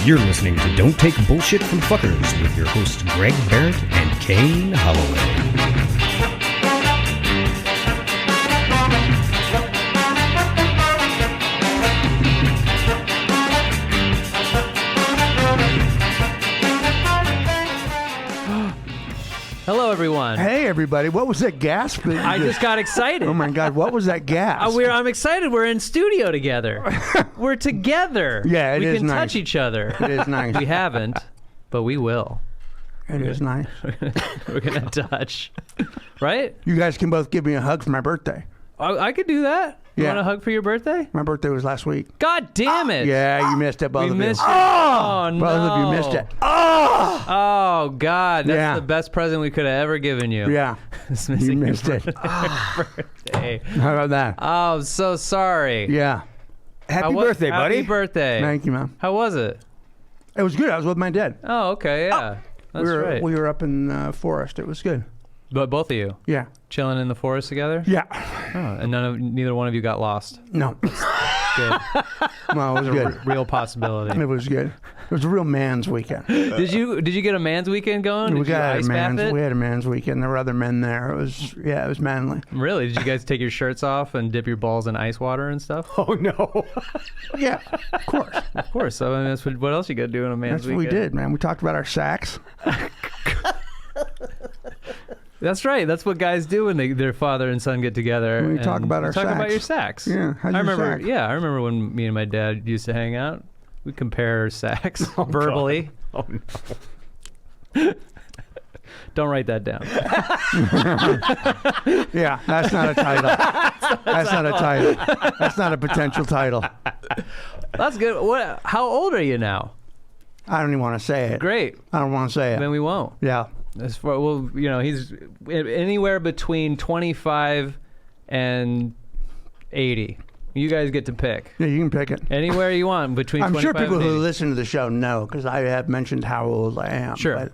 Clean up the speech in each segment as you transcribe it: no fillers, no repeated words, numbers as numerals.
You're listening to Don't Take Bullshit from Fuckers with your hosts Greg Barrett and Kane Holloway. Hello, everyone. Hey, everybody. What was that gasp? That I just got excited. Oh, my God. What was that gasp? I'm excited. We're in studio together. We're together. Yeah, it we is can nice. touch each other. It is nice. We haven't, but we will. It is nice. We're going to touch. Right? You guys can both give me a hug for my birthday. I could do that. You Yeah. want a hug for your birthday? My birthday was last week. God damn it. Yeah, you missed it, both We of missed you. it. Oh, no. Both of you missed it. Oh, God. That's Yeah. the best present we could have ever given you. Yeah, It's you missing your missed it. birthday. How about that? Oh, I'm so sorry. Yeah. Happy birthday, buddy. Happy birthday. Thank you, man. How was it? It was good. I was with my dad. Oh, okay, yeah. That's right. We were up in the forest. It was good. But both of you Yeah. chilling in the forest together? Yeah. Oh, and neither one of you got lost. No. Good. No, it was good. Real possibility. It was good. It was a real man's weekend. Did you get a man's weekend going? Did We you got ice a bath man's. it? We had a man's weekend. There were other men there. It was manly. Really? Did you guys take your shirts off and dip your balls in ice water and stuff? Oh, no. Yeah, of course. Of course. So I mean, that's what else you got to do in a man's That's what we weekend? did, man. We talked about our sacks. That's right. That's what guys do when their father and son get together. We and talk about our talk about sacks. your sacks. Yeah, how's I your remember. sack? Yeah, I remember when me and my dad used to hang out. We compare sacks verbally. Oh, no. Don't write that down. Yeah, that's not a title. That's not a title. That's not a potential title. That's good. What? How old are you now? I don't even want to say it. Great. I don't want to say it. Then we won't. Yeah. As far, well, he's anywhere between 25 and 80. You guys get to pick. Yeah, you can pick it. Anywhere you want between I'm 25 sure people and 80. who listen to the show know because I have mentioned how old I am. Sure.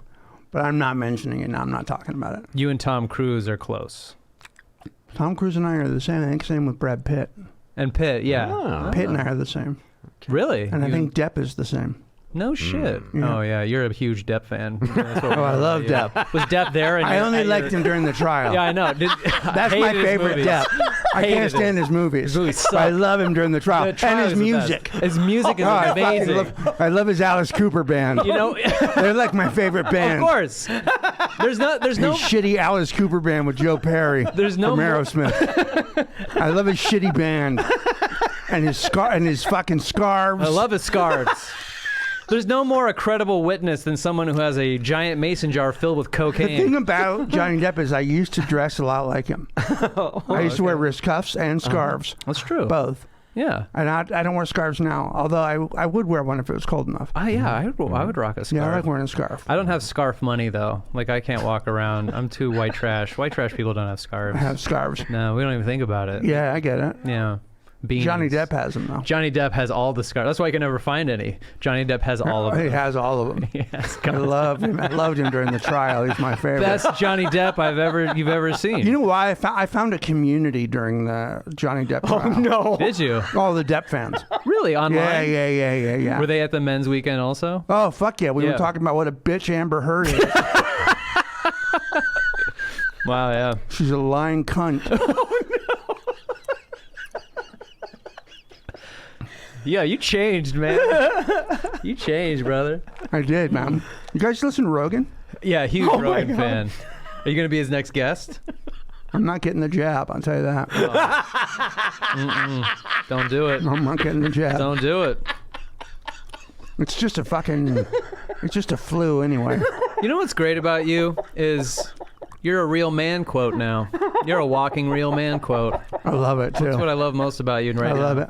But I'm not mentioning it now. I'm not talking about it. You and Tom Cruise are close. Tom Cruise and I are the same. I think same with Brad Pitt. And Pitt, yeah. Oh. Pitt and I are the same. Really? And I think Depp is the same. No shit. Yeah. Oh, yeah. You're a huge Depp fan. Oh, I love Depp. Was Depp there? And I only liked him during the trial. Yeah, I know. That's my favorite Depp. I Hated can't stand his movies. His movies But I suck. love him during the trial. The trial And his is the music. best. His music is Oh, I fucking amazing. I love his Alice Cooper band. You know, They're like my favorite band. of course. There's no. His shitty Alice Cooper band with Joe Perry. There's no from more- Aerosmith. I love his shitty band and his fucking scarves. I love his scarves. There's no more a credible witness than someone who has a giant mason jar filled with The cocaine. thing about Johnny Depp is I used to dress a lot like him. I used to wear wrist cuffs and scarves, That's true. both. Yeah. And I don't wear scarves now, although I would wear one if it was cold enough. Yeah, I would rock a scarf. Yeah, I like wearing a scarf. I don't have scarf money though. Like I can't walk around. I'm too white trash. White trash people don't have scarves. I have scarves. No, we don't even think about it. Yeah, I get it. Yeah. Beans. Johnny Depp has them, though. Johnny Depp has all the scarves. That's why I can never find any. Johnny Depp has all of He them. has all of them. Yes, I loved him. I loved him during the trial. He's my favorite. best Johnny Depp you've ever seen. You know why? I found a community during the Johnny Depp trial. Oh, no. Did you? All the Depp fans. Really? Online? Yeah. Were they at the men's weekend also? Oh, fuck yeah. We Yeah. were talking about what a bitch Amber Heard is. Wow, yeah. She's a lying cunt. Yeah, you changed, man. You changed, brother. I did, man. You guys listen to Rogan? Yeah, huge Oh, my Rogan God. fan. Are you going to be his next guest? I'm not getting the jab, I'll tell you that. Don't do it. I'm not getting the jab. Don't do it. It's just a fucking... It's just a flu anyway. You know what's great about you is you're a real man quote now. You're a walking real man quote. I love it, too. That's what I love most about you right I now. love it.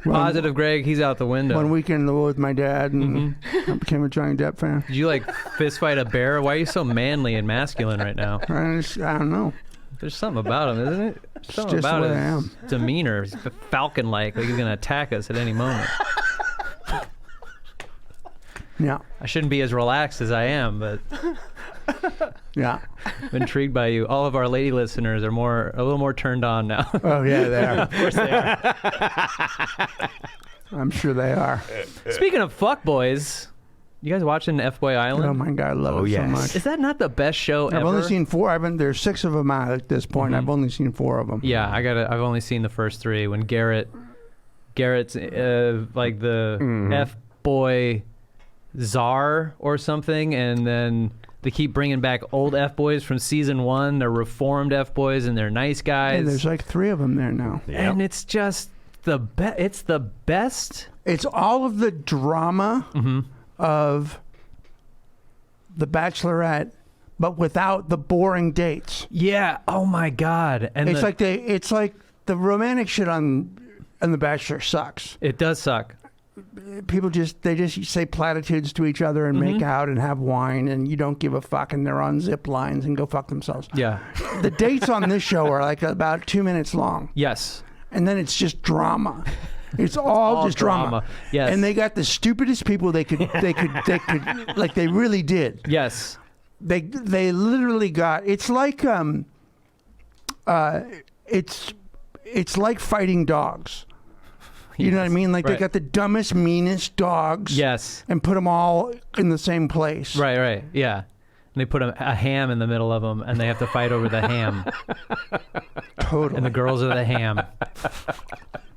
Positive Greg, he's out the window. One weekend with my dad, and I became a Johnny Depp fan. Did you like fist fight a bear? Why are you so manly and masculine right now? I don't know. There's something about him, isn't it? Something just the about way his I am. demeanor. He's falcon-like, like he's going to attack us at any moment. Yeah. I shouldn't be as relaxed as I am, but Yeah. I'm intrigued by you. All of our lady listeners are a little more turned on now. Oh, yeah, they are. Of course they are. I'm sure they are. Speaking of fuckboys, you guys watching F-Boy Island? Oh my God, I love it so much. Is that not the best show ever? I've only seen 4. There's 6 of them out at this point. I've only seen 4 of them. Yeah, I've only seen the first 3. When Garrett's like the F-Boy czar or something, and then they keep bringing back old F-Boys from season 1. They're reformed F-Boys, and they're nice guys. Hey, there's like 3 of them there now. And it's just it's the best. It's all of the drama of The Bachelorette, but without the boring dates. Yeah. Oh my God. And it's like the romantic shit on The Bachelor sucks. It does suck. People just say platitudes to each other and make out and have wine, and you don't give a fuck, and they're on zip lines and go fuck themselves. Yeah. The dates on this show are like about 2 minutes long. Yes. And then it's just drama. It's all just drama. Yes. And they got the stupidest people they could like they really did. Yes. They literally got, it's like it's like fighting dogs. You know what I mean? Like they got the dumbest, meanest dogs. Yes. And put them all in the same place. Right. Yeah. And they put a ham in the middle of them, and they have to fight over the ham. Totally. And the girls are the ham.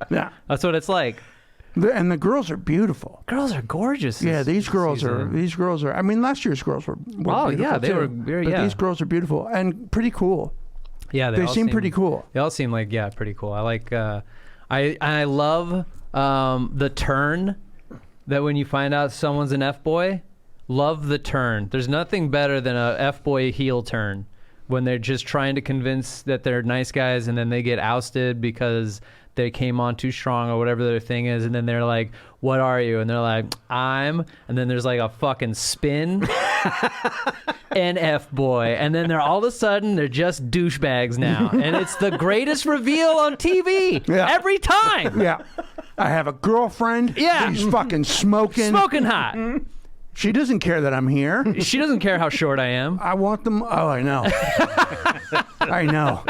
Yeah. That's what it's like. And the girls are beautiful. Girls are gorgeous. Yeah, these girls are. I mean, last year's girls were oh beautiful yeah, they too, were very. but these girls are beautiful and pretty cool. Yeah, they seem pretty cool. They all seem like pretty cool. I like. I love the turn that when you find out someone's an F-boy. Love the turn. There's nothing better than a F-boy heel turn when they're just trying to convince that they're nice guys, and then they get ousted because they came on too strong or whatever their thing is, and then they're like, what are you? And they're like, I'm, and then there's like a fucking spin. An F-boy, and then they're all of a sudden they're just douchebags now, and it's the greatest reveal on TV every time. Yeah, I have a girlfriend. Yeah, she's fucking smoking hot. She doesn't care that I'm here. She doesn't care how short I am. I want them. Oh, I know. I know.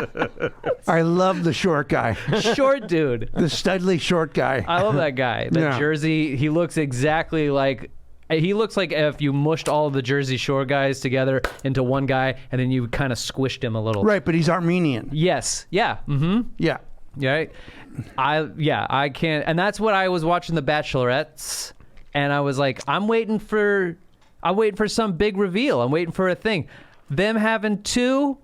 I love the short guy. Short dude. The studly short guy. I love that guy. That Jersey. He looks exactly like. He looks like if you mushed all of the Jersey Shore guys together into one guy, and then you kind of squished him a little. Right, but he's Armenian. Yes. Yeah. Mm-hmm. Yeah. Right. I can't. And that's what I was watching The Bachelorettes, and I was like, I'm waiting for some big reveal. I'm waiting for a thing. Them having 2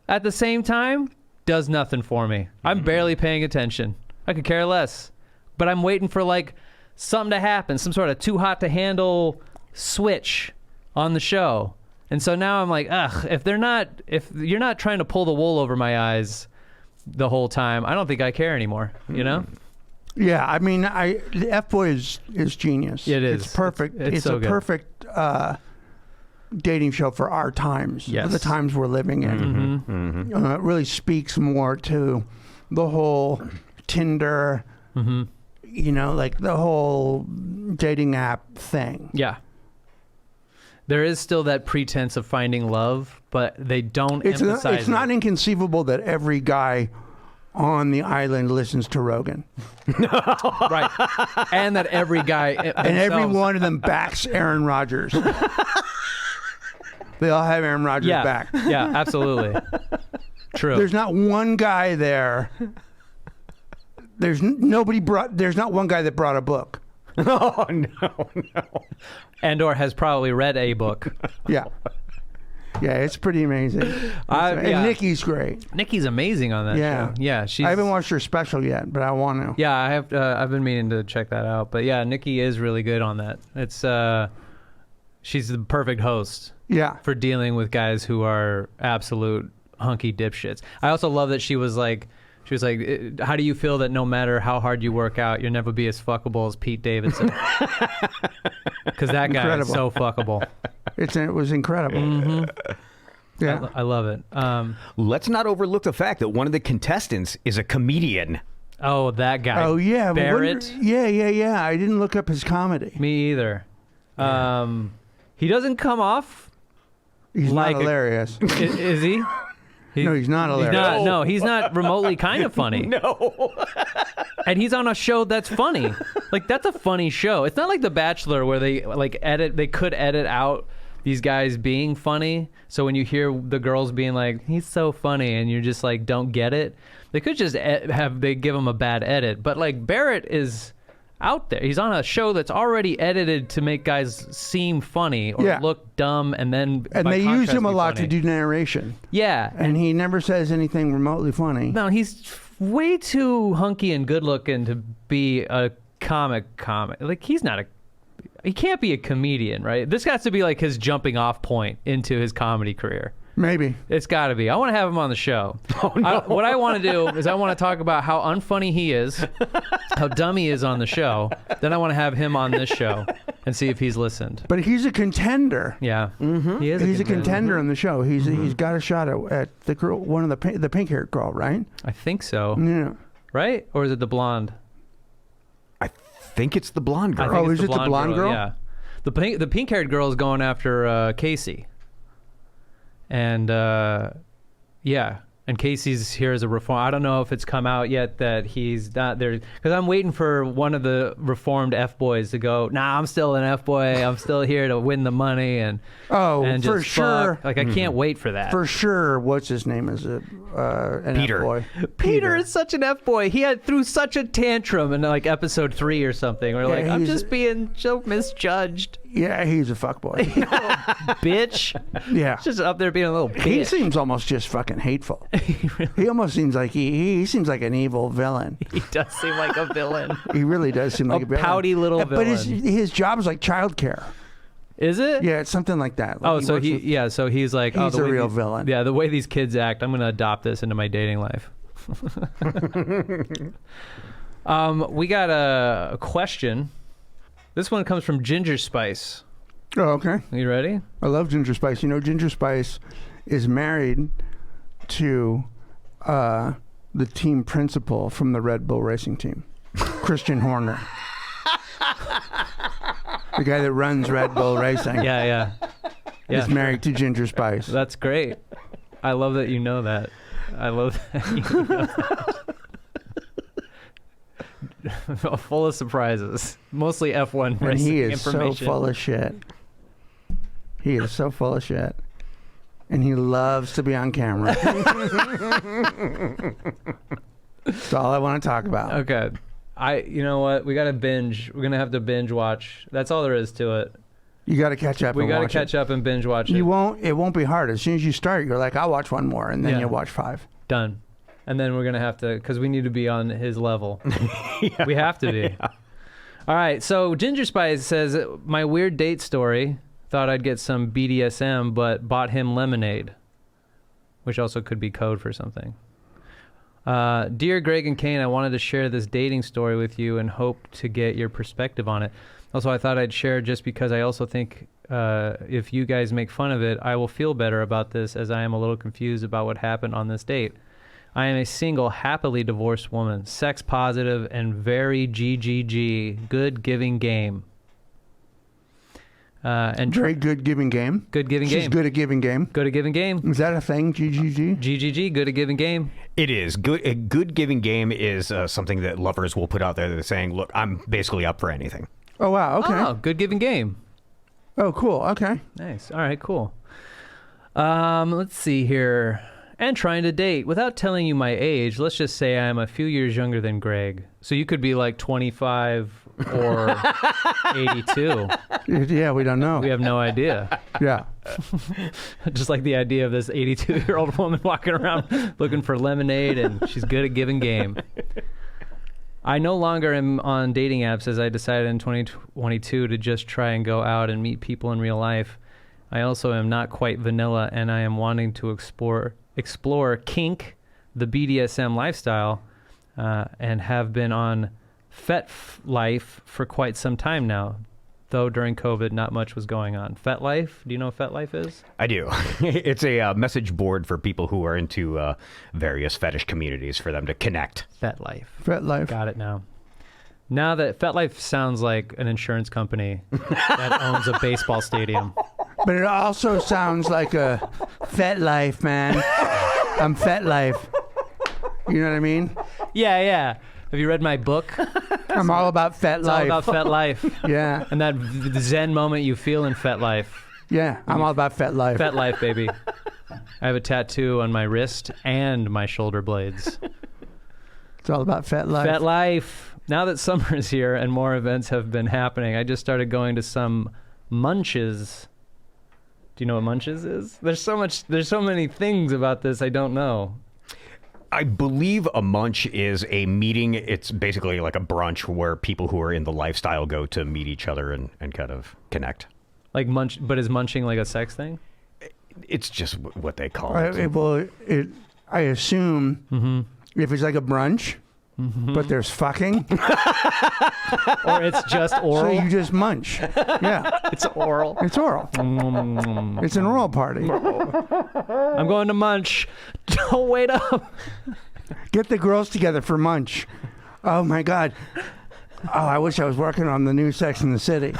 at the same time does nothing for me. I'm barely paying attention. I could care less. But I'm waiting for like something to happen, some sort of too hot to handle switch on the show. And so now I'm like, ugh, if you're not trying to pull the wool over my eyes the whole time, I don't think I care anymore, you know? Yeah, I mean, the F-Boy is genius. It is. It's perfect. It's so a good. perfect dating show for our times, Yes. for the times we're living in. It really speaks more to the whole Tinder, you know, like the whole dating app thing. Yeah. There is still that pretense of finding love, but they don't emphasize It's not inconceivable that every guy on the island listens to Rogan. Right. And that every guy and every one of them backs Aaron Rodgers. They all have Aaron Rodgers back. Yeah, absolutely. True. There's not one guy there. There's not one guy that brought a book. Oh, no. And/or has probably read a book. Yeah. Yeah, it's pretty amazing. And Nikki's great. Nikki's amazing on that show. Yeah, I haven't watched her special yet, but I want to. Yeah, I have. I've been meaning to check that out. But yeah, Nikki is really good on that. It's she's the perfect host. Yeah. For dealing with guys who are absolute hunky dipshits. I also love that she was like, how do you feel that no matter how hard you work out, you'll never be as fuckable as Pete Davidson? Because that guy is so fuckable. It was incredible. Mm-hmm. Yeah. I love it. Let's not overlook the fact that one of the contestants is a comedian. Oh, that guy. Oh, yeah. Barrett. Yeah. I didn't look up his comedy. Me either. Yeah. He doesn't come off. He's like not hilarious. Is he? No, he's not hilarious. He's not remotely kind of funny. No. And he's on a show that's funny. Like, that's a funny show. It's not like The Bachelor where they could edit out these guys being funny. So when you hear the girls being like, he's so funny, and you just like don't get it, they could just they give him a bad edit. But like Barrett is out there. He's on a show that's already edited to make guys seem funny or look dumb, and they use him a lot to do narration. Yeah. And he never says anything remotely funny. No, he's way too hunky and good looking to be a comic. Like, he can't be a comedian, right? This has to be like his jumping off point into his comedy career. Maybe. It's got to be. I want to have him on the show. Oh, no. What I want to do is I want to talk about how unfunny he is, how dumb he is on the show. Then I want to have him on this show and see if he's listened. But he's a contender. Yeah. Mm-hmm. He is. He's a contender on the show. He's got a shot at the girl, one of the pink-haired girl, right? I think so. Yeah. Right? Or is it the blonde? I think it's the blonde girl. Oh, is it the blonde girl? Yeah. The pink-haired girl is going after Casey. And and Casey's here as a reform. I don't know if it's come out yet that he's not there, because I'm waiting for one of the reformed F-boys to go, nah, I'm still an F-boy. I'm still here to win the money and for just sure. Fuck. Like, I can't wait for that. For sure. What's his name? Is it an Peter. F-boy? Peter is such an F-boy. He threw such a tantrum in like episode 3 or something. Where like, I'm just being so misjudged. Yeah, he's a fuckboy. Bitch. Yeah. Just up there being a little bitch. He seems almost just fucking hateful. He almost seems like he seems like an evil villain. He does seem like a villain. He really does seem like a villain. Pouty little villain. But his job is like childcare. Is it? Yeah, it's something like that. Like so he's like, he's a real villain. Yeah, the way these kids act, I'm going to adopt this into my dating life. We got a question. This one comes from Ginger Spice. Oh, okay. Are you ready? I love Ginger Spice. You know, Ginger Spice is married to the team principal from the Red Bull racing team, Christian Horner. The guy that runs Red Bull Racing. Yeah. Is married to Ginger Spice. That's great. I love that you know that. I love that you know that. Full of surprises. Mostly F1 and racing he is information. so full of shit. He is so full of shit. And he loves to be on camera. That's all I want to talk about. Okay. You know what? We got to binge. We're going to have to binge watch. That's all there is to it. You got to catch up. We got to catch up and binge watch it. It won't be hard. As soon as you start, you're like, I'll watch one more, and then you'll watch 5. Done. And then we're going to have to, because we need to be on his level. Yeah. We have to be. Yeah. All right. So Ginger Spice says, my weird date story, thought I'd get some BDSM, but bought him lemonade, which also could be code for something. Dear Greg and Kane, I wanted to share this dating story with you and hope to get your perspective on it. Also, I thought I'd share just because I also think if you guys make fun of it, I will feel better about this, as I am a little confused about what happened on this date. I am a single, happily divorced woman, sex positive, and very GGG, good giving game. And very good giving game. Good giving game. She's good at giving game. Good at giving game. Is that a thing? GGG. GGG. Good at giving game. It is good. A good giving game is something that lovers will put out there. They're saying, "Look, I'm basically up for anything." Oh wow. Okay. Oh, good giving game. Oh, cool. Okay. Nice. All right. Cool. Let's see here. And trying to date. Without telling you my age, let's just say I'm a few years younger than Greg. So you could be like 25 or 82. Yeah, we don't know. We have no idea. Yeah. Just like the idea of this 82-year-old woman walking around looking for lemonade, and she's good at giving game. I no longer am on dating apps, as I decided in 2022 to just try and go out and meet people in real life. I also am not quite vanilla, and I am wanting to explore kink, the BDSM lifestyle, and have been on FetLife for quite some time now, though during COVID not much was going on. FetLife, do you know what FetLife is? I do. It's a message board for people who are into various fetish communities for them to connect. FetLife. Got it now. Now that FetLife sounds like an insurance company that owns a baseball stadium. But it also sounds like a FetLife, man. I'm FetLife. You know what I mean? Yeah. Have you read my book? I'm all about Fet It's all Life. about Fet Life. Yeah, And that zen moment you feel in Fet Life. yeah. I'm all about Fet Life. Fet Life, baby. I have a tattoo on my wrist and my shoulder blades. It's all about Fet Life. Fet Life. Now that summer is here and more events have been happening, I just started going to some munches. Do you know what munches is? There's so many things about this I don't know. I believe a munch is a meeting. It's basically like a brunch where people who are in the lifestyle go to meet each other and kind of connect. Like but is munching like a sex thing? It's just what they call it. I assume if it's like a brunch, but there's fucking, Or it's just so oral? you just munch. Yeah, It's oral. it's oral. It's an oral party. I'm going to munch. Don't wait up. Get the girls together for munch. Oh my God. Oh, I wish I was working on the new Sex in the City.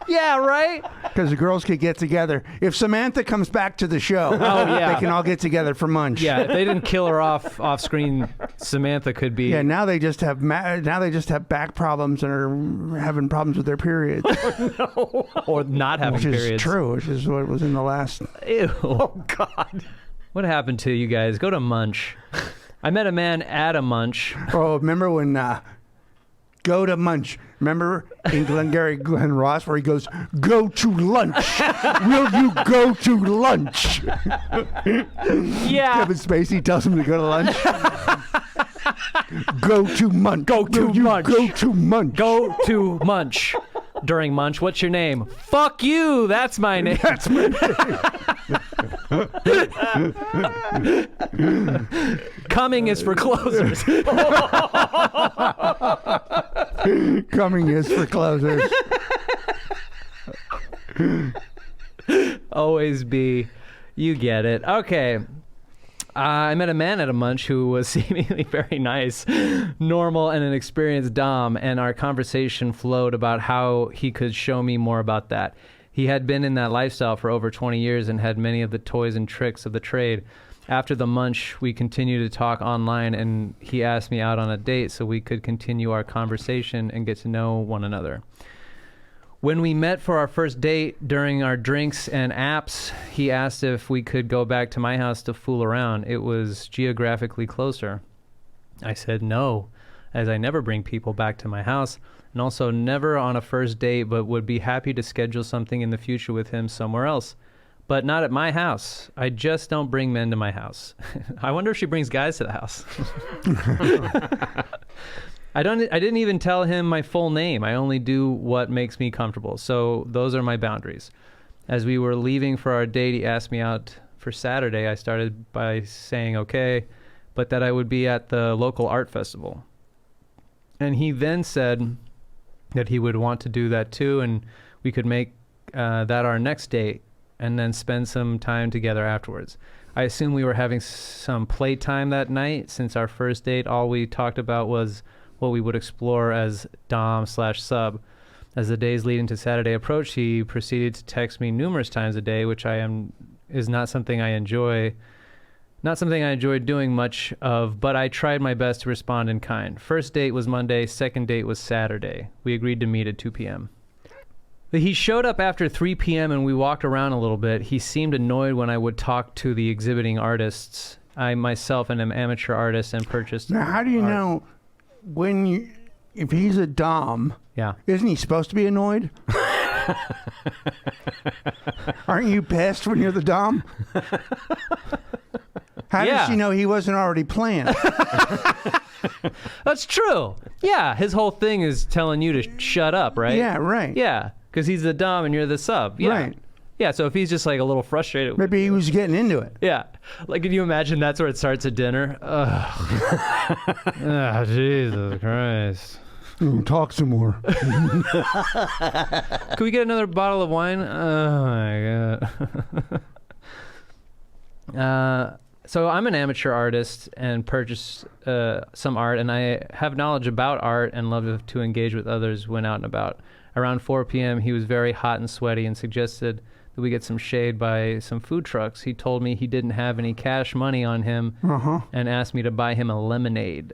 Yeah, right? Because the girls could get together. If Samantha comes back to the show, yeah. they can all get together for munch. Yeah, if they didn't kill her off screen, Samantha could be. Yeah, now they just have back problems and are having problems with their periods, Or not having which is periods. true, which is what was in the last. Ew. Oh, God. What happened to you guys? Go to munch. I met a man at a munch. Oh, remember when go to munch? Remember in Glengarry Glen Ross where he goes, "Go to lunch. Will you go to lunch?" Yeah. Kevin Spacey tells him to go to lunch. Go to munch. Go to Will you munch. Go to munch. Go to munch. During munch, what's your name? Fuck you. That's my name. That's my Coming is for closers. Coming is for closers. Always be. You get it. Okay. I met a man at a munch who was seemingly very nice, normal, and an experienced dom, and our conversation flowed about how he could show me more about that. He had been in that lifestyle for over 20 years and had many of the toys and tricks of the trade. After the munch, we continued to talk online, and he asked me out on a date so we could continue our conversation and get to know one another. When we met for our first date during our drinks and apps, he asked if we could go back to my house to fool around. It was geographically closer. I said no, as I never bring people back to my house, and also never on a first date, but would be happy to schedule something in the future with him somewhere else. But not at my house. I just don't bring men to my house. I wonder if she brings guys to the house. I didn't even tell him my full name. I only do what makes me comfortable. So those are my boundaries. As we were leaving for our date, he asked me out for Saturday. I started by saying okay, but that I would be at the local art festival. And he then said that he would want to do that too, and we could make that our next date and then spend some time together afterwards. I assume we were having some playtime that night, since our first date, all we talked about was what we would explore as dom/sub. As the days leading to Saturday approached, he proceeded to text me numerous times a day, which is not something I enjoy doing much of, but I tried my best to respond in kind. First date was Monday, second date was Saturday. We agreed to meet at 2 p.m. He showed up after 3 p.m. and we walked around a little bit. He seemed annoyed when I would talk to the exhibiting artists. I myself am an amateur artist and purchased Now, how do you know if he's a dom? Yeah. Isn't he supposed to be annoyed? Aren't you pissed when you're the dom? How does she know he wasn't already planned? That's true. Yeah, his whole thing is telling you to shut up, right? Yeah, right. Yeah, because he's the dom and you're the sub. Yeah. Right. Yeah, so if he's just like a little frustrated. Maybe he was getting into it. Yeah. Like, can you imagine that's where it starts at dinner? Oh, Jesus Christ. Talk some more. Can we get another bottle of wine? Oh, my God. So I'm an amateur artist and purchase some art, and I have knowledge about art and love to engage with others when out and about. Around 4 p.m., he was very hot and sweaty and suggested that we get some shade by some food trucks. He told me he didn't have any cash money on him and asked me to buy him a lemonade.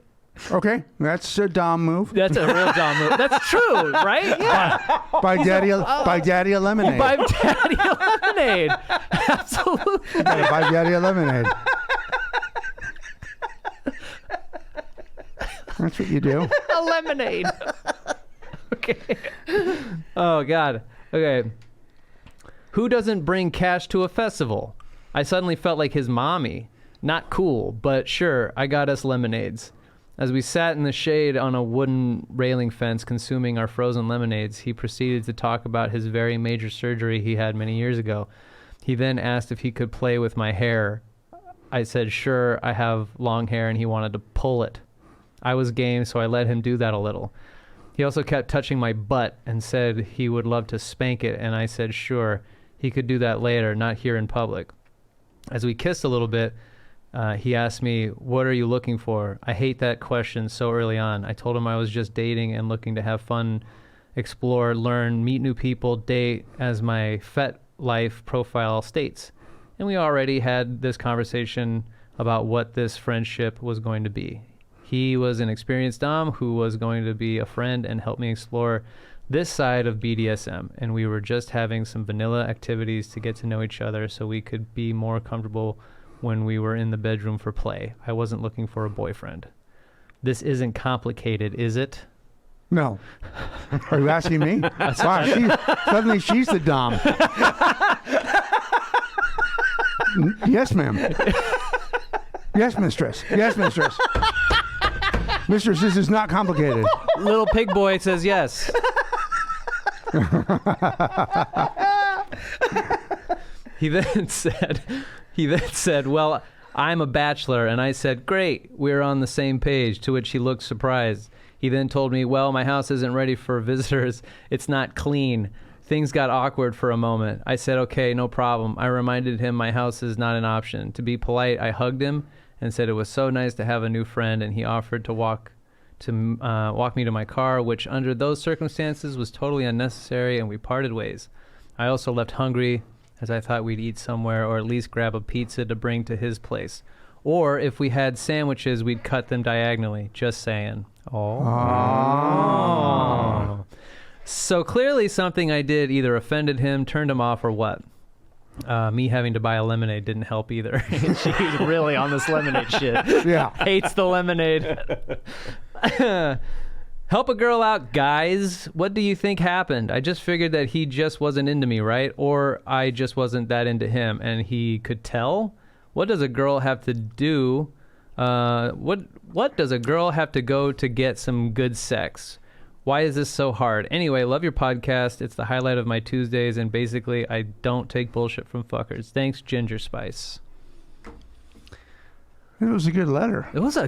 Okay, that's a Dom move. That's a real Dom move. That's true, right? Yeah. By Daddy Lemonade. By Daddy Lemonade. Absolutely. Yeah, by Daddy Lemonade. That's what you do. A lemonade. Okay. Oh, God. Okay. Who doesn't bring cash to a festival? I suddenly felt like his mommy. Not cool, but sure, I got us lemonades. As we sat in the shade on a wooden railing fence consuming our frozen lemonades, he proceeded to talk about his very major surgery he had many years ago. He then asked if he could play with my hair. I said, sure, I have long hair, and he wanted to pull it. I was game, so I let him do that a little. He also kept touching my butt and said he would love to spank it, and I said, sure, he could do that later, not here in public. As we kissed a little bit, he asked me, what are you looking for? I hate that question so early on. I told him I was just dating and looking to have fun, explore, learn, meet new people, date, as my FET life profile states. And we already had this conversation about what this friendship was going to be. He was an experienced Dom who was going to be a friend and help me explore this side of BDSM. And we were just having some vanilla activities to get to know each other so we could be more comfortable when we were in the bedroom for play. I wasn't looking for a boyfriend. This isn't complicated, is it? No. Are you asking me? Wow, suddenly she's the Dom. Yes, ma'am. Yes, mistress. Yes, mistress. Mistress, this is not complicated. Little pig boy says yes. He then said, well, I'm a bachelor. And I said, great, we're on the same page, to which he looked surprised. He then told me, well, my house isn't ready for visitors. It's not clean. Things got awkward for a moment. I said, okay, no problem. I reminded him my house is not an option. To be polite, I hugged him and said it was so nice to have a new friend, and he offered to walk me to my car, which under those circumstances was totally unnecessary, and we parted ways. I also left hungry, as I thought we'd eat somewhere or at least grab a pizza to bring to his place. Or if we had sandwiches, we'd cut them diagonally. Just saying. Oh. So clearly something I did either offended him, turned him off, or what? Me having to buy a lemonade didn't help either. She's really on this lemonade shit. Yeah. Hates the lemonade. Help a girl out, guys. What do you think happened? I just figured that he just wasn't into me, right? Or I just wasn't that into him, and he could tell? What does a girl have to do? What does a girl have to go to get some good sex? Why is this so hard? Anyway, love your podcast. It's the highlight of my Tuesdays, and basically, I don't take bullshit from fuckers. Thanks, Ginger Spice. It was a good letter. It was a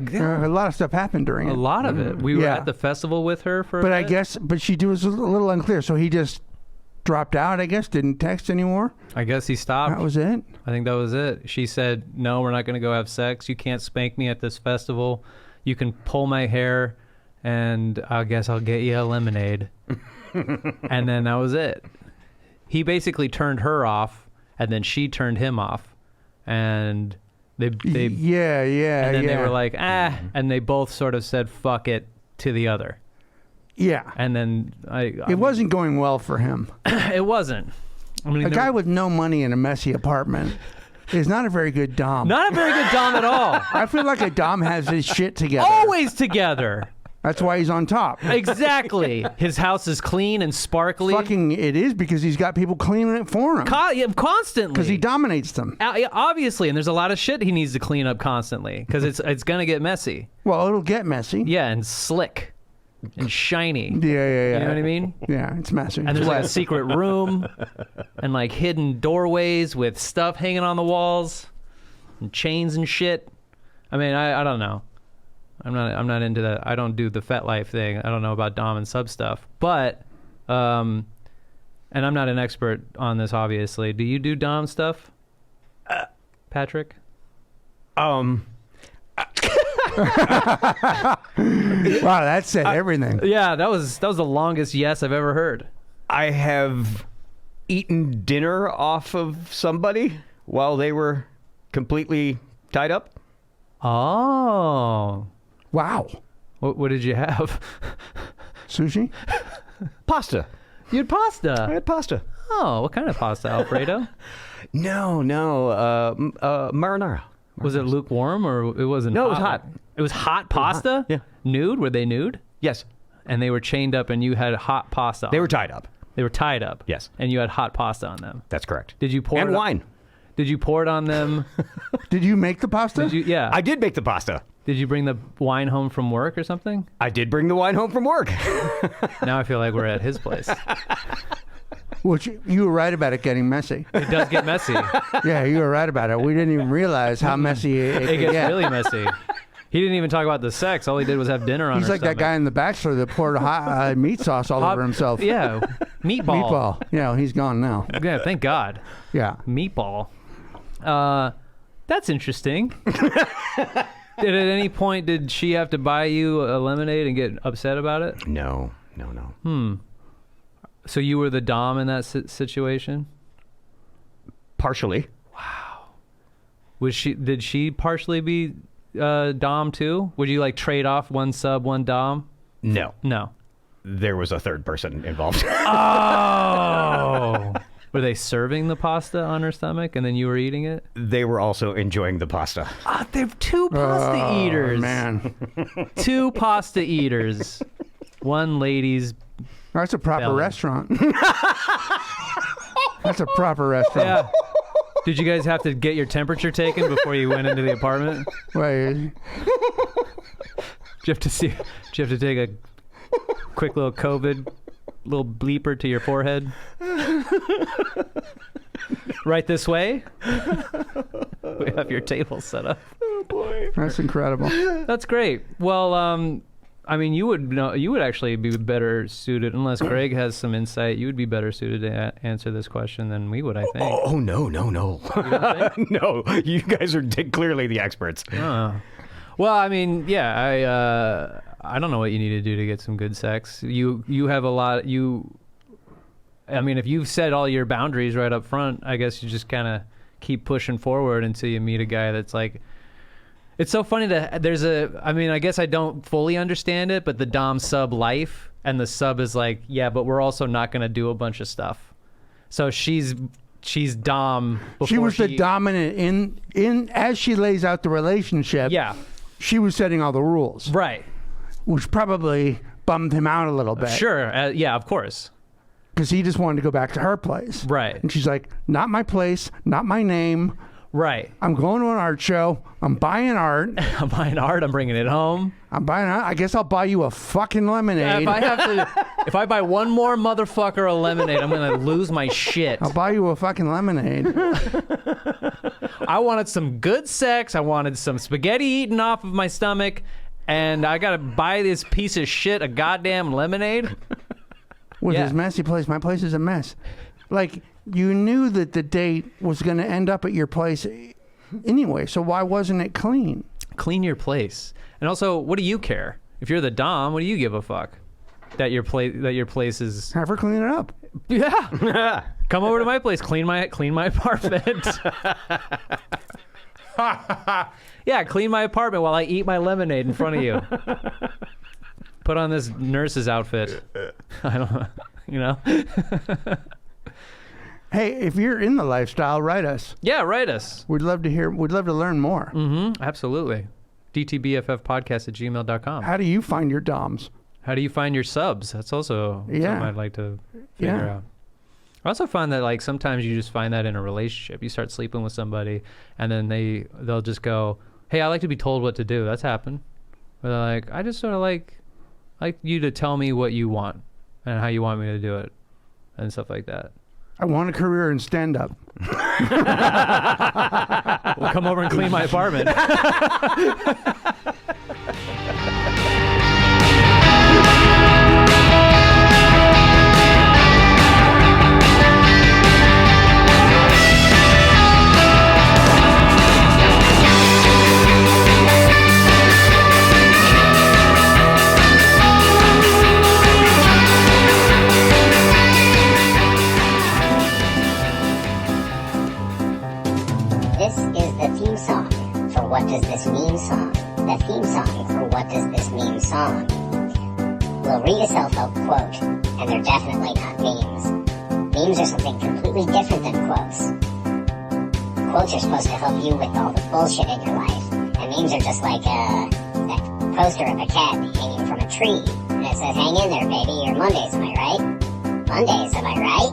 lot of stuff happened during it. A lot of it. We were at the festival with her for a bit. I guess, but she was a little unclear. So he just dropped out, I guess, didn't text anymore. I guess he stopped. That was it? I think that was it. She said, no, we're not going to go have sex. You can't spank me at this festival. You can pull my hair, and I guess I'll get you a lemonade. And then that was it. He basically turned her off, and then she turned him off. And they and then they were like, and they both sort of said, fuck it, to the other. Yeah. And then it wasn't going well for him. It wasn't. I mean, a guy with no money in a messy apartment is not a very good Dom. Not a very good Dom at all. I feel like a Dom has his shit together. Always together. That's why he's on top. Exactly. His house is clean and sparkly. Fucking it is, because he's got people cleaning it for him. Constantly. Because he dominates them. Obviously, and there's a lot of shit he needs to clean up constantly, because it's going to get messy. Well, it'll get messy. Yeah, and slick. And shiny. Yeah. You know what I mean? Yeah, it's messy. And there's like a secret room and like hidden doorways with stuff hanging on the walls and chains and shit. I mean, I don't know. I'm not into that. I don't do the Fet Life thing. I don't know about Dom and sub stuff. But and I'm not an expert on this, obviously. Do you do Dom stuff? Patrick? Wow, that said everything. Yeah, that was the longest yes I've ever heard. I have eaten dinner off of somebody while they were completely tied up. Oh. Wow. What did you have? Sushi? Pasta. You had pasta. I had pasta. Oh, what kind of pasta? Alfredo? No. Marinara. Was it lukewarm or it wasn't? No, it was hot. It was hot pasta. Yeah. Nude? Were they nude? Yes. And they were chained up, and you had hot pasta. They were tied up. They were tied up. Yes. And you had hot pasta on them. That's correct. Did you pour and it wine? Did you pour it on them? Did you make the pasta? Yeah. I did make the pasta. Did you bring the wine home from work or something? I did bring the wine home from work. Now I feel like we're at his place. Which you were right about it getting messy. It does get messy. Yeah, you were right about it. We didn't even realize how messy it It could gets get. really messy. He didn't even talk about the sex. All he did was have dinner on He's her like that stomach. guy in The Bachelor that poured hot meat sauce all over himself. Yeah. Meatball. Meatball. Yeah, he's gone now. Yeah, thank God. Yeah. Meatball. That's interesting. At any point did she have to buy you a lemonade and get upset about it? No. So you were the dom in that situation? Partially. Did she partially be dom too? Would you like trade off one sub, one dom? No. No. There was a third person involved. Oh. Were they serving the pasta on her stomach and then you were eating it? They were also enjoying the pasta. Ah, they're two pasta eaters. Man. Two pasta eaters. One lady's. That's a proper Belly. restaurant. That's a proper restaurant. Yeah. Did you guys have to get your temperature taken before you went into the apartment? Wait, Did you have to take a quick little COVID little bleeper to your forehead? Right this way? We have your table set up. Oh, boy. that's incredible. That's great. Well, I mean, you would actually be better suited, unless Greg has some insight, you would be better suited to answer this question than we would, I think. Oh, no. No, you guys are clearly the experts. Well, I mean, yeah, I don't know what you need to do to get some good sex. You have a lot. I mean, if you've set all your boundaries right up front, I guess you just kind of keep pushing forward until you meet a guy that's like. It's so funny that I mean, I guess I don't fully understand it, but the dom sub life, and the sub is like, yeah, but we're also not going to do a bunch of stuff. So she's dom. She was the dominant in as she lays out the relationship. Yeah. She was setting all the rules, Right. which probably bummed him out a little bit. Sure. Yeah, of course. Because he just wanted to go back to her place. Right. And she's like, not my place, not my name. Right. I'm going to an art show. I'm buying art. I'm buying art. I'm bringing it home. I'm buying art. I guess I'll buy you a fucking lemonade. If I buy one more motherfucker a lemonade, I'm gonna lose my shit. I'll buy you a fucking lemonade. I wanted some good sex. I wanted some spaghetti eaten off of my stomach, and I gotta buy this piece of shit a goddamn lemonade. With Yeah. his messy place. My place is a mess. Like, you knew that the date was going to end up at your place anyway, so why wasn't it clean? Clean your place. And also, what do you care? If you're the dom, what do you give a fuck? That your place is. Have her clean it up. Yeah. Come over to my place. Clean my apartment. Yeah, clean my apartment while I eat my lemonade in front of you. Put on this nurse's outfit. I don't know. You know? Hey, if you're in the lifestyle, write us. Yeah, write us. We'd love to hear. We'd love to learn more. Mm-hmm. Absolutely. dtbffpodcast@gmail.com. How do you find your DOMs? How do you find your subs? That's also something I'd like to figure out. I also find that like sometimes you just find that in a relationship. You start sleeping with somebody and then they'll just go, hey, I like to be told what to do. That's happened. But they're like, I just sort of like you to tell me what you want and how you want me to do it and stuff like that. I want a career in stand-up. Well, come over and clean my apartment. This is the theme song for What Does This Mean song that theme song for What Does This Mean song. We'll read a self-help quote, and they're definitely not memes. Memes are something completely different than quotes. Quotes are supposed to help you with all the bullshit in your life, and memes are just like that poster of a cat hanging from a tree, and it says, "Hang in there, baby, your Mondays, am I right? Mondays, am I right?"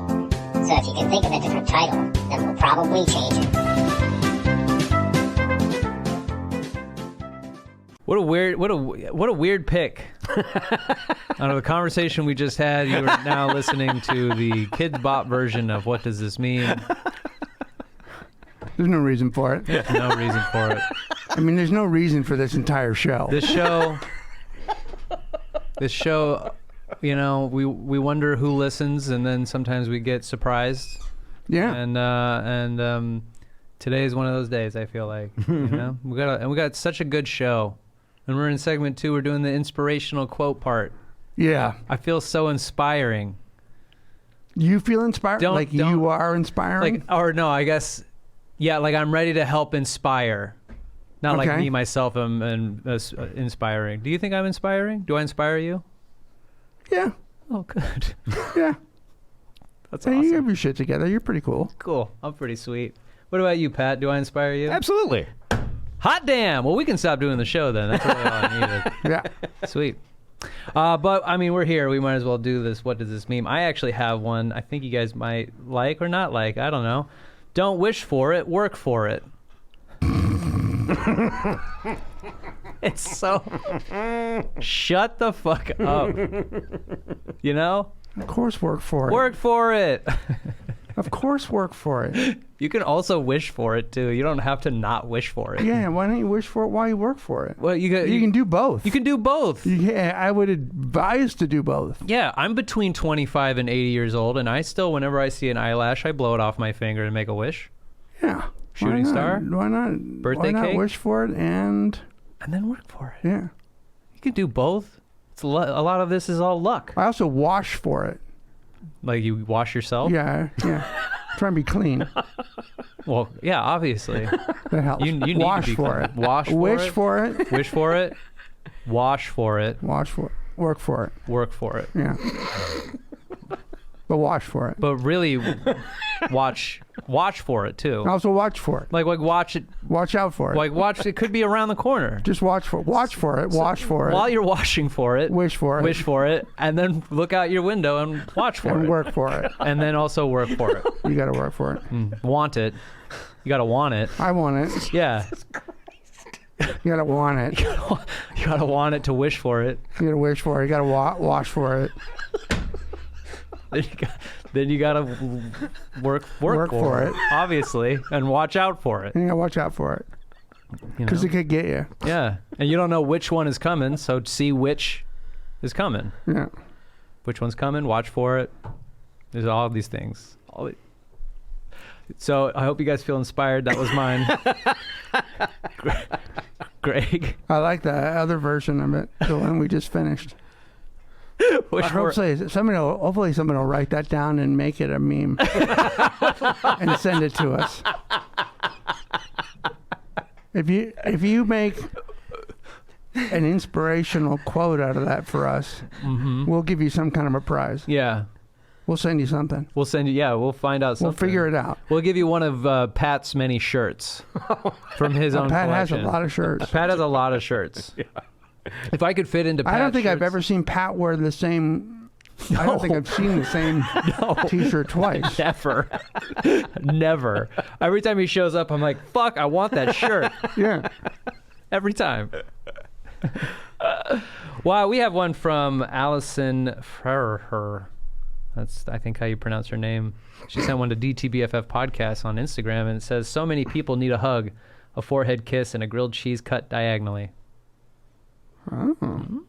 So if you can think of a different title, then we'll probably change it. What a weird pick. Out of the conversation we just had, you are now listening to the Kids Bop version of What Does This Mean? There's no reason for it. There's no reason for it. I mean, there's no reason for this entire show. This show, you know, we wonder who listens, and then sometimes we get surprised. Yeah. And today is one of those days. I feel like, you know, we got such a good show, and we're in segment 2. We're doing the inspirational quote part. Yeah. I feel so inspiring. You feel inspired? You are inspiring? Like, or no, I guess, yeah, like I'm ready to help inspire. Not like me, myself, am inspiring. Do you think I'm inspiring? Do I inspire you? Yeah. Oh, good. Yeah. That's Hey, awesome. you have your shit together. You're pretty cool. Cool. I'm pretty sweet. What about you, Pat? Do I inspire you? Absolutely. Hot damn. Well, we can stop doing the show then. That's really all I needed. Yeah. Sweet. But, I mean, we're here. We might as well do this. What does this mean? I actually have one I think you guys might like or not like. I don't know. Don't wish for it. Work for it. It's so... Shut the fuck up. You know? Of course work for it. Work for it. Of course work for it. You can also wish for it, too. You don't have to not wish for it. Yeah, why don't you wish for it while you work for it? Well, you can do both. You can do both. Yeah, I would advise to do both. Yeah, I'm between 25 and 80 years old, and I still, whenever I see an eyelash, I blow it off my finger and make a wish. Yeah. Shooting star? Why not? Birthday why not cake? wish for it and then work for it. yeah. You can do both. It's a lot of this is all luck. I also wash for it. Like you wash yourself? Yeah. Try and be clean. Well, yeah, obviously. That helps. You need wash to be for clean. it. Wash for Wish it. for it. Wish for it. Wash for it. Wash for it. Work for it. Work for it. Yeah. But wash for it. But really, watch for it too. Also watch for it. Like watch it. Watch out for it. Like watch. It could be around the corner. Just watch for it. Watch for it. Wash for it. While you're washing for it, Wish for it. wish for it, and then look out your window and watch for and it. work for it. And then also work for it. You got to work for it. Want it. You gotta want it. I want it. Yeah. You got to want it. You gotta want it to wish for it. You got to wish for it. You got to wash for it. Then you gotta work for it, obviously, and watch out for it. And you got to watch out for it. You Because know? it could get you. Yeah, and you don't know which one is coming, so see which is coming. Yeah. Which one's coming? Watch for it. There's all these things. So I hope you guys feel inspired. That was mine. Greg. I like the other version of it, the one we just finished. Hopefully somebody will write that down and make it a meme and send it to us. If you make an inspirational quote out of that for us, we'll give you some kind of a prize. Yeah. We'll send you something. We'll send you. Yeah, we'll find out something. We'll figure it out. We'll give you one of Pat's many shirts from his own Pat collection. has a lot of shirts. Pat has a lot of shirts. Yeah. If I could fit into Pat's I don't think shirts, I've ever seen Pat wear the same. I don't think I've seen the same T-shirt twice. Never. Never. Every time he shows up, I'm like, fuck, I want that shirt. Yeah. Every time. Wow, we have one from Allison Ferrer. That's, I think, how you pronounce her name. She sent one to DTBFF Podcast on Instagram, and it says, so many people need a hug, a forehead kiss, and a grilled cheese cut diagonally. Oh.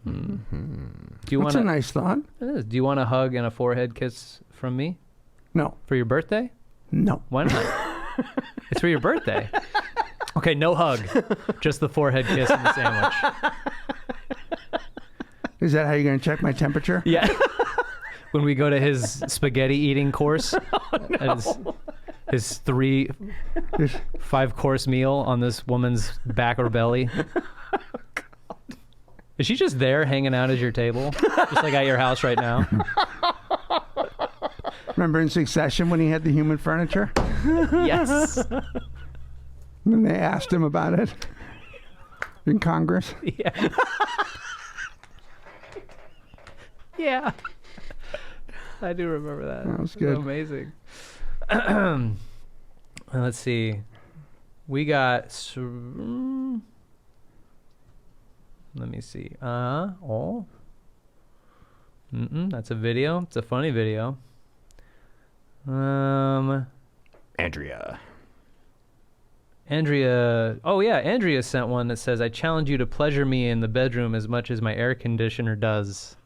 Do you That's a nice thought. Do you want a hug and a forehead kiss from me No. for your birthday? No. Why not? It's for your birthday. Okay, no hug. Just the forehead kiss and the sandwich. Is that how you're going to check my temperature? Yeah. When we go to his spaghetti eating course, his 5-course meal on this woman's back or belly. Is she just there hanging out at your table? Just like at your house right now? Remember in Succession when he had the human furniture? Yes. When they asked him about it in Congress? Yeah. Yeah. I do remember that. That was good. Amazing. Let's see. We got... Let me see. That's a video. It's a funny video. Andrea. Oh yeah, Andrea sent one that says, "I challenge you to pleasure me in the bedroom as much as my air conditioner does."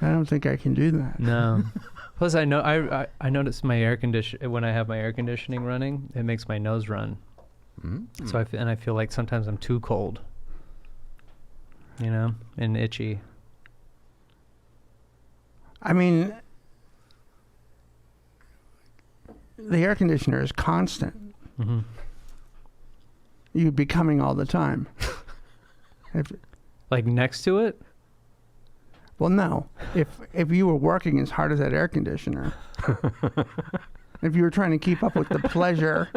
I don't think I can do that. No. Plus, I know I notice my air condition when I have my air conditioning running, it makes my nose run. Mm-hmm. So I feel like sometimes I'm too cold, and itchy. I mean, the air conditioner is constant. Mm-hmm. You'd be coming all the time. Like next to it? Well, no. If you were working as hard as that air conditioner, if you were trying to keep up with the pleasure,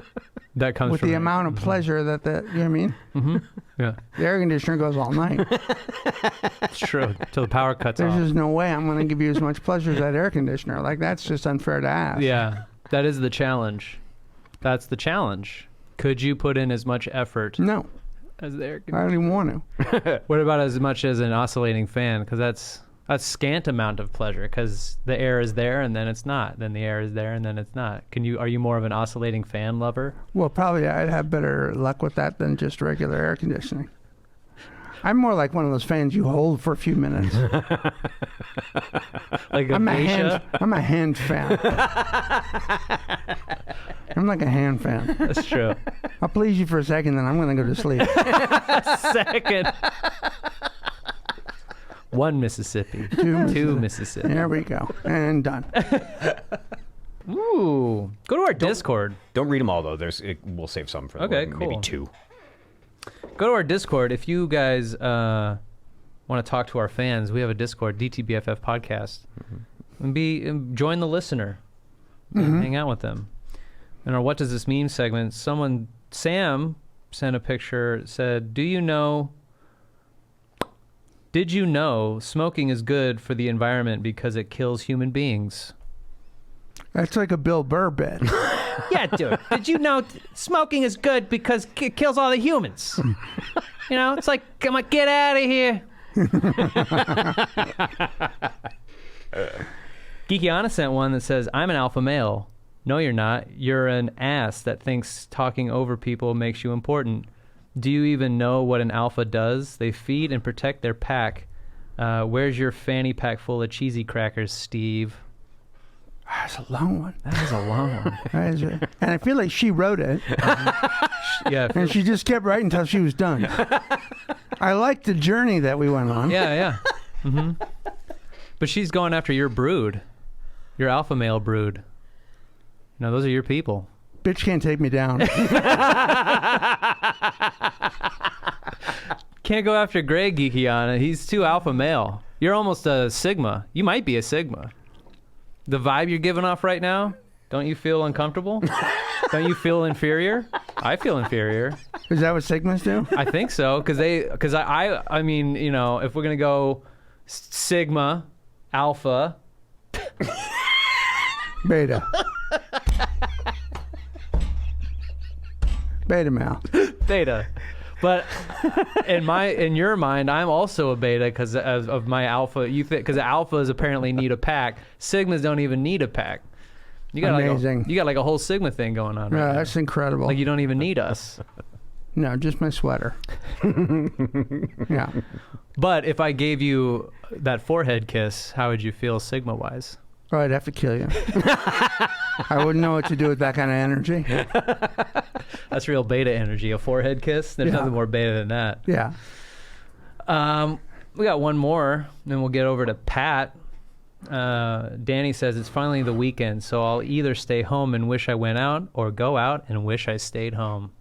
that comes with from the amount of pleasure that you know what I mean? Mm-hmm. Yeah, the air conditioner goes all night. it's true. Till the power cuts There's off. just no way I'm going to give you as much pleasure as that air conditioner. Like, that's just unfair to ask. Yeah, that is the challenge. That's the challenge. Could you put in as much effort No, as the air I conditioner? don't even want to. What about as much as an oscillating fan? Because that's a scant amount of pleasure. Because the air is there and then it's not. Then the air is there and then it's not. Are you more of an oscillating fan lover? Well, probably I'd have better luck with that than just regular air conditioning. I'm more like one of those fans you hold for a few minutes. Like I'm a hand fan. I'm like a hand fan. That's true. I'll please you for a second, then I'm going to go to sleep. Second. One Mississippi. Two Mississippi. There we go. And done. Ooh. Go to our Discord. Don't read them all though. We'll save some for Okay, maybe cool. 2. Go to our Discord. If you guys want to talk to our fans, we have a Discord, DTBFF Podcast. And join the listener. And hang out with them. In our What Does This Mean segment, Sam sent a picture, said, Did you know smoking is good for the environment because it kills human beings? That's like a Bill Burr bit. Yeah, dude. Did you know smoking is good because it kills all the humans? It's like, come on, get out of here. Geeky Anna sent one that says, I'm an alpha male. No, you're not. You're an ass that thinks talking over people makes you important. Do you even know what an alpha does? They feed and protect their pack. Where's your fanny pack full of cheesy crackers, Steve? That's a long one. That is a long one. And I feel like she wrote it. Yeah. And she just kept writing until she was done. I like the journey that we went on. Yeah. Mm-hmm. But she's going after your brood, your alpha male brood. Those are your people. Bitch can't take me down. Can't go after Greg, Geekiana. He's too alpha male. You're almost a Sigma. You might be a Sigma. The vibe you're giving off right now, don't you feel uncomfortable? Don't you feel inferior? I feel inferior. Is that what Sigmas do? I think so, because I mean, if we're gonna go Sigma, Alpha, Beta. Beta male. Theta. But in your mind, I'm also a beta because of my alpha. Because alphas apparently need a pack. Sigmas don't even need a pack. You got Amazing. you got like a whole Sigma thing going on. Right now. That's incredible. Like you don't even need us. No, just my sweater. Yeah. But if I gave you that forehead kiss, how would you feel Sigma wise? Oh, I'd have to kill you. I wouldn't know what to do with that kind of energy. That's real beta energy. A forehead kiss. There's Yeah. nothing more beta than that. Yeah. We got one more, then we'll get over to Pat. Danny says it's finally the weekend, so I'll either stay home and wish I went out, or go out and wish I stayed home.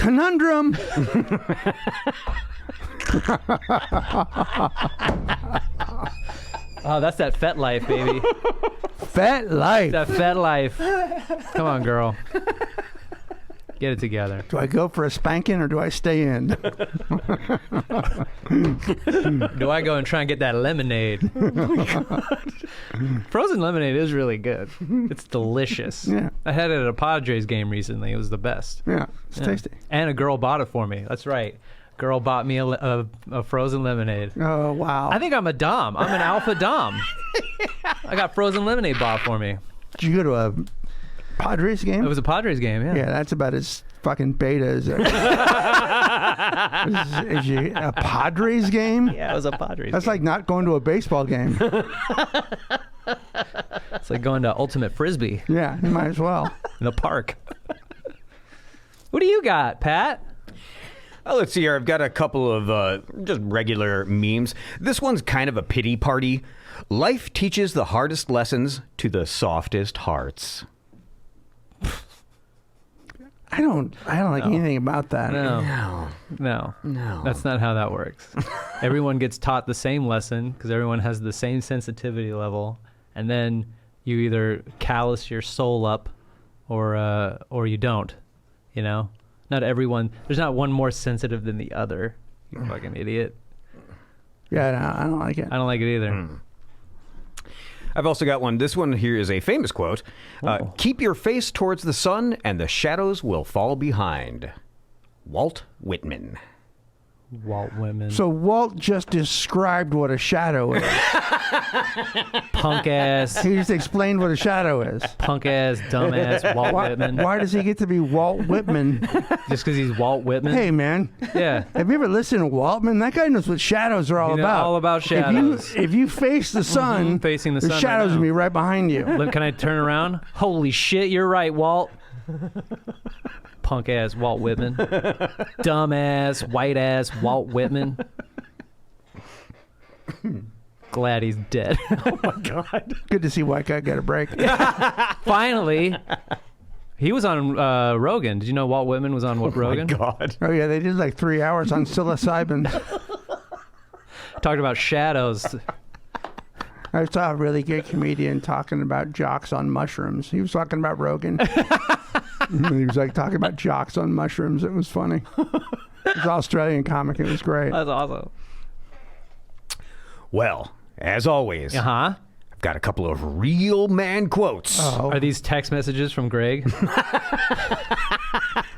Conundrum. Oh, that's that Fet Life, baby. Fat life. That Fet Life. Come on, girl. Get it together. Do I go for a spanking or do I stay in? Do I go and try and get that lemonade? Frozen lemonade is really good. It's delicious. Yeah. I had it at a Padres game recently. It was the best. Yeah, it's Yeah. tasty. And a girl bought it for me. That's right. Girl bought me a frozen lemonade. Oh, wow. I think I'm a Dom. I'm an alpha Dom. I got frozen lemonade bought for me. Did you go to a Padres game? It was a Padres game, yeah. Yeah, that's about as fucking beta as a, is you, a Padres game? Yeah, it was a Padres That's game. like not going to a baseball game. It's like going to Ultimate Frisbee Yeah, you might as well. in a park. What do you got, Pat? Let's see here. I've got a couple of just regular memes. This one's kind of a pity party. Life teaches the hardest lessons to the softest hearts. I don't like anything about that. No. No. That's not how that works. Everyone gets taught the same lesson because everyone has the same sensitivity level, and then you either callous your soul up or you don't, you know? Not everyone, there's not one more sensitive than the other. You fucking idiot. Yeah, no, I don't like it. I don't like it either. I've also got one. This one here is a famous quote. Keep your face towards the sun and the shadows will fall behind. Walt Whitman. Walt Whitman. So Walt just described what a shadow is. Punk ass, He just explained what a shadow is. dumbass Walt Whitman. Why does he get to be Walt Whitman? Just because he's Walt Whitman? Hey, man. Yeah. Have you ever listened to Waltman? That guy knows what shadows are all You know about. all about shadows. If you face the sun, Facing the sun right shadows now. will be right behind you. Look, can I turn around? Holy shit, you're right, Walt. Punk ass Walt Whitman. Dumb ass, white ass Walt Whitman. Glad he's dead. Oh my God. Good to see white guy get a break. Finally. He was on Rogan. Did you know Walt Whitman was on Rogan? God. Oh yeah, they did like 3 hours on psilocybin. Talked about shadows. I saw a really good comedian talking about jocks on mushrooms. He was talking about Rogan. He was like talking about jocks on mushrooms. It was funny. It was an Australian comic. It was great. That's awesome. Well, as always, Uh-huh. I've got a couple of real man quotes. Oh, Are these text messages from Greg?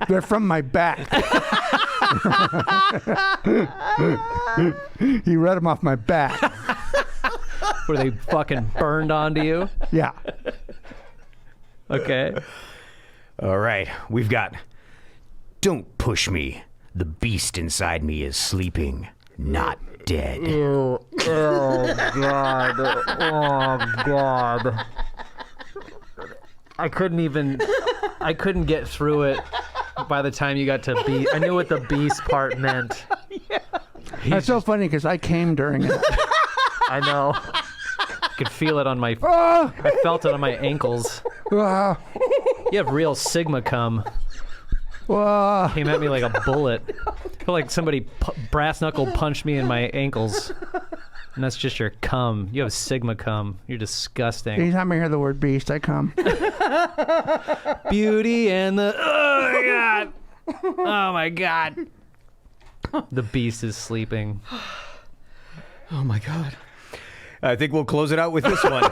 they're from my back. He read them off my back. Were they fucking burned onto you? Yeah. Okay. All right, we've got Don't push me. The beast inside me is sleeping, not dead. Oh, God. Oh, God. I couldn't get through it by the time you got to beast. I knew what the beast part meant. That's so funny because I came during it. I know. I could feel it on my, Oh, I felt it on my ankles. wow. You have real Sigma cum. Wow. Came at me like a bullet. I feel like somebody brass knuckle punched me in my ankles. And that's just your cum. You have Sigma cum. You're disgusting. Anytime I hear the word beast, I come. Beauty and the... Oh, my God. Oh, my God. The beast is sleeping. Oh my God. I think we'll close it out with this one.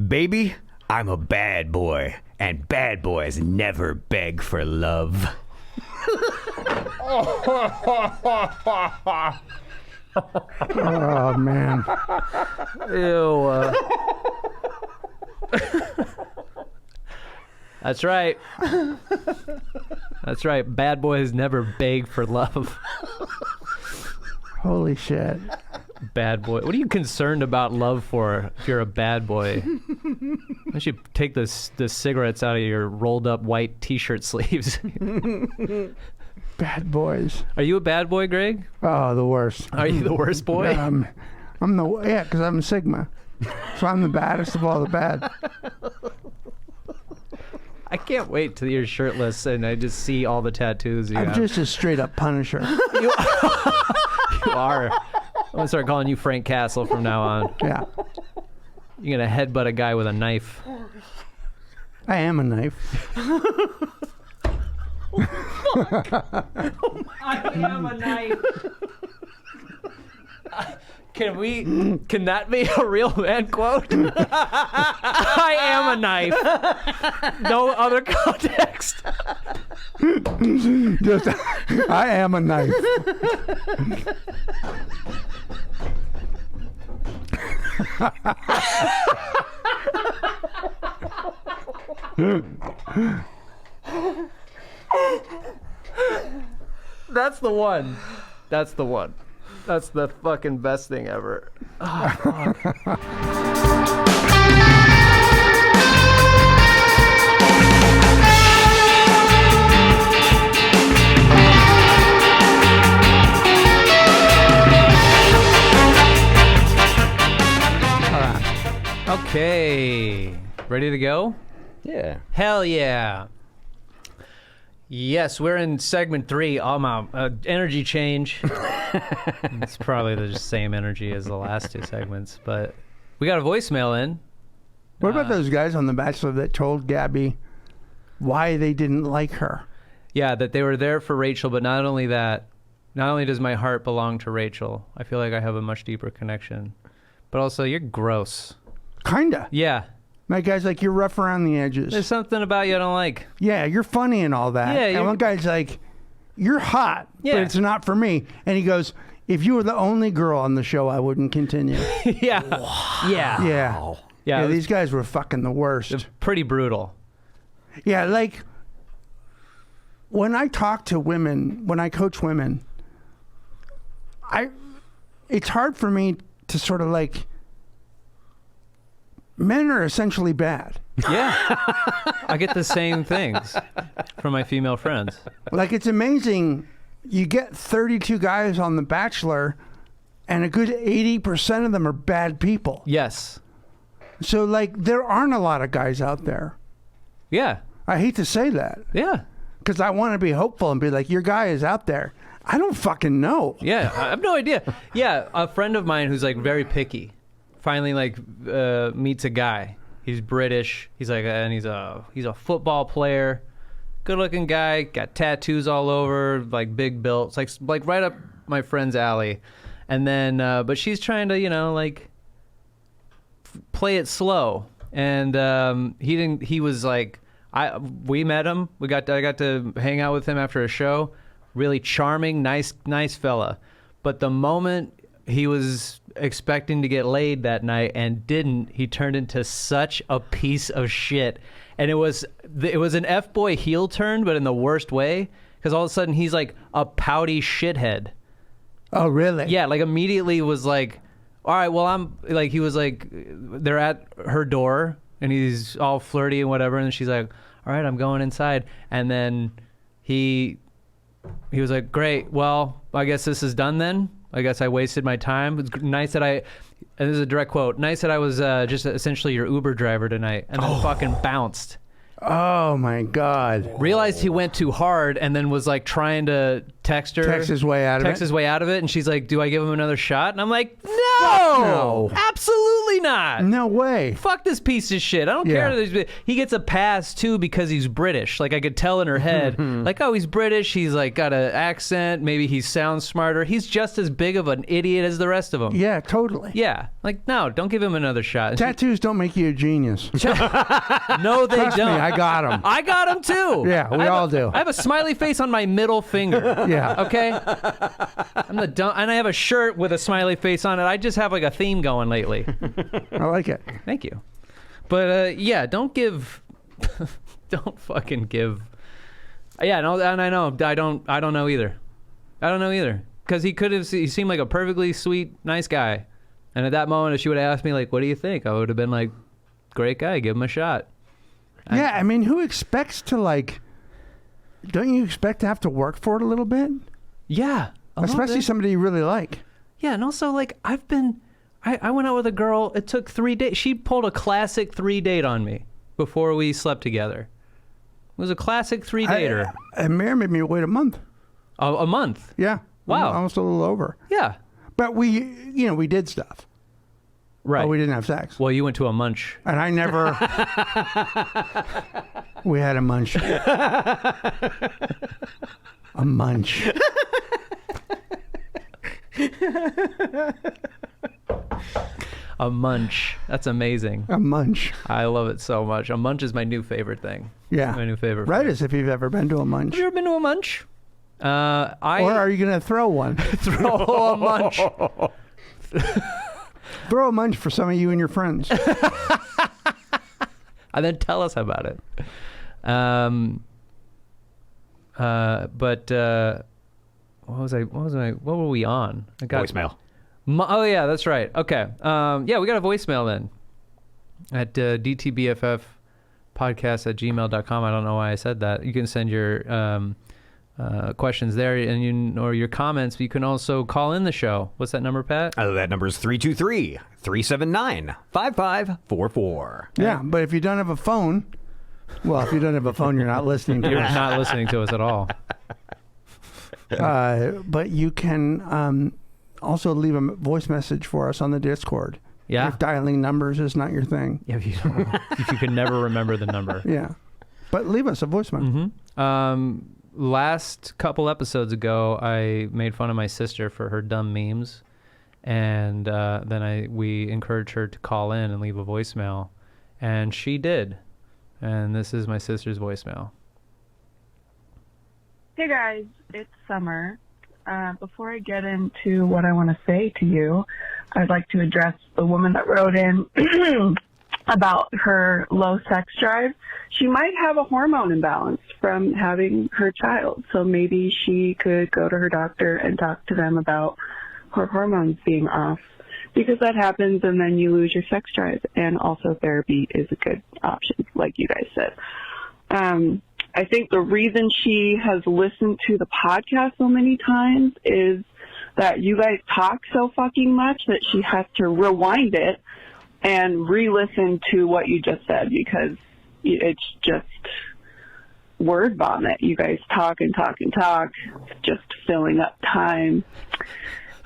Baby, I'm a bad boy, and bad boys never beg for love. Oh, man. Ew. That's right. That's right. Bad boys never beg for love. Holy shit. Bad boy. What are you concerned about love for if you're a bad boy? Why don't you take the cigarettes out of your rolled up white t-shirt sleeves? Bad boys. Are you a bad boy, Greg? Oh, the worst. Are you the worst boy? I'm the, yeah, because I'm a Sigma. So I'm the baddest of all the bad. I can't wait till you're shirtless and I just see all the tattoos you I'm have. just a straight up Punisher. You are. I'm gonna start calling you Frank Castle from now on. Yeah. You're gonna headbutt a guy with a knife. I am a knife. I am a knife. Can that be a real man quote? I am a knife. No other context. Just, I am a knife. That's the one. That's the one. That's the fucking best thing ever. Oh, fuck. Okay. Ready to go? Yeah. Hell yeah. Yes, we're in segment 3. Energy change. It's probably the same energy as the last 2 segments, but we got a voicemail in. What about those guys on The Bachelor that told Gabby why they didn't like her? Yeah, that they were there for Rachel, but not only that, not only does my heart belong to Rachel, I feel like I have a much deeper connection, but also you're gross. Kinda. Yeah. My guy's like, you're rough around the edges. There's something about you I don't like. Yeah, you're funny and all that. Yeah, and one guy's like, you're hot, Yeah. but it's not for me. And he goes, if you were the only girl on the show, I wouldn't continue. Yeah. Yeah. Yeah. Yeah, it was these guys were fucking the worst. pretty brutal. Yeah, like when I talk to women, when I coach women, it's hard for me to sort of like, men are essentially bad. Yeah. I get the same things from my female friends. Like, it's amazing. You get 32 guys on The Bachelor, and a good 80% of them are bad people. Yes. So, like, there aren't a lot of guys out there. Yeah. I hate to say that, Yeah. because I want to be hopeful and be like, your guy is out there. I don't fucking know. Yeah. I have no idea. Yeah. A friend of mine who's like very picky finally like meets a guy. He's British. He's like, and he's a football player, good looking guy, got tattoos all over, like big built. It's like right up my friend's alley. And then, but she's trying to, like play it slow. And he was like, we met him. I got to hang out with him after a show. Really charming, nice fella. But the moment he was expecting to get laid that night and didn't, he turned into such a piece of shit. And it was an F-boy heel turn, but in the worst way, because all of a sudden he's like a pouty shithead. Oh, really? Yeah, like immediately was like, all right, well, I'm like, he was like, they're at her door and he's all flirty and whatever. And she's like, all right, I'm going inside. And then he was like, great, well, I guess this is done then. I guess I wasted my time. It's nice that and this is a direct quote, nice that I was just essentially your Uber driver tonight. And then fucking bounced. Oh, my God. Realized he went too hard and then was like trying to text her. Text his way out of it. And she's like, do I give him another shot? And I'm like, no. Absolutely not. No way. Fuck this piece of shit. I don't care. That he gets a pass too because he's British. Like I could tell in her head, like, oh, he's British. He's like got an accent. Maybe he sounds smarter. He's just as big of an idiot as the rest of them. Yeah, totally. Yeah. Like, no, don't give him another shot. Tattoos don't make you a genius. No, they Trust don't. me, I got them. I got him too. Yeah, we all do. I have a smiley face on my middle finger. Yeah. Okay. I'm the dumb, and I have a shirt with a smiley face on it. I just have like a theme going lately. I like it. Thank you. But yeah, don't fucking give. Yeah, no, and I know I don't know either. Because he seemed like a perfectly sweet, nice guy. And at that moment, if she would have asked me like, "What do you think?" I would have been like, "Great guy, give him a shot." Yeah, I mean, who expects to like? Don't you expect to have to work for it a little bit? Yeah, Especially somebody you really like. Yeah, and also like I've been I went out with a girl. It took 3 days. She pulled a classic 3-date on me before we slept together. It was a classic 3-dater. And Mary made me wait a month. A month? Yeah. Wow. Almost a little over. Yeah. But we did stuff. Right. But we didn't have sex. Well, you went to a munch. And I never. We had a munch. A munch. A munch. That's amazing. A munch. I love it so much. A munch is my new favorite thing. Yeah. My new favorite. Right, food. as if you've ever been to a munch. Have you ever been to a munch? Or are you going to throw one? Throw a munch. Throw a munch for some of you and your friends. And then tell us about it. What were we on? Voicemail. Oh yeah, that's right. Okay. Yeah, we got a voicemail then at dtbffpodcast@gmail.com. I don't know why I said that. You can send your questions there or your comments. You can also call in the show. What's that number, Pat? That number is 323-379-5544. Yeah, but if you don't have a phone, well, if you don't have a phone, you're not listening to You're us. not listening to us at all. But you can also leave a voice message for us on the Discord. Yeah. If dialing numbers is not your thing. Yeah, if you can never remember the number. Yeah. But leave us a voicemail. Last couple episodes ago, I made fun of my sister for her dumb memes, and then we encouraged her to call in and leave a voicemail, and she did. And this is my sister's voicemail. Hey guys, it's Summer. Before I get into what I want to say to you, I'd like to address the woman that wrote in about her low sex drive. She might have a hormone imbalance from having her child, so maybe she could go to her doctor and talk to them about her hormones being off, because that happens and then you lose your sex drive, and also therapy is a good option, like you guys said. I think the reason she has listened to the podcast so many times is that you guys talk so fucking much that she has to rewind it and re-listen to what you just said, because it's just word vomit. You guys talk and talk and talk, just filling up time,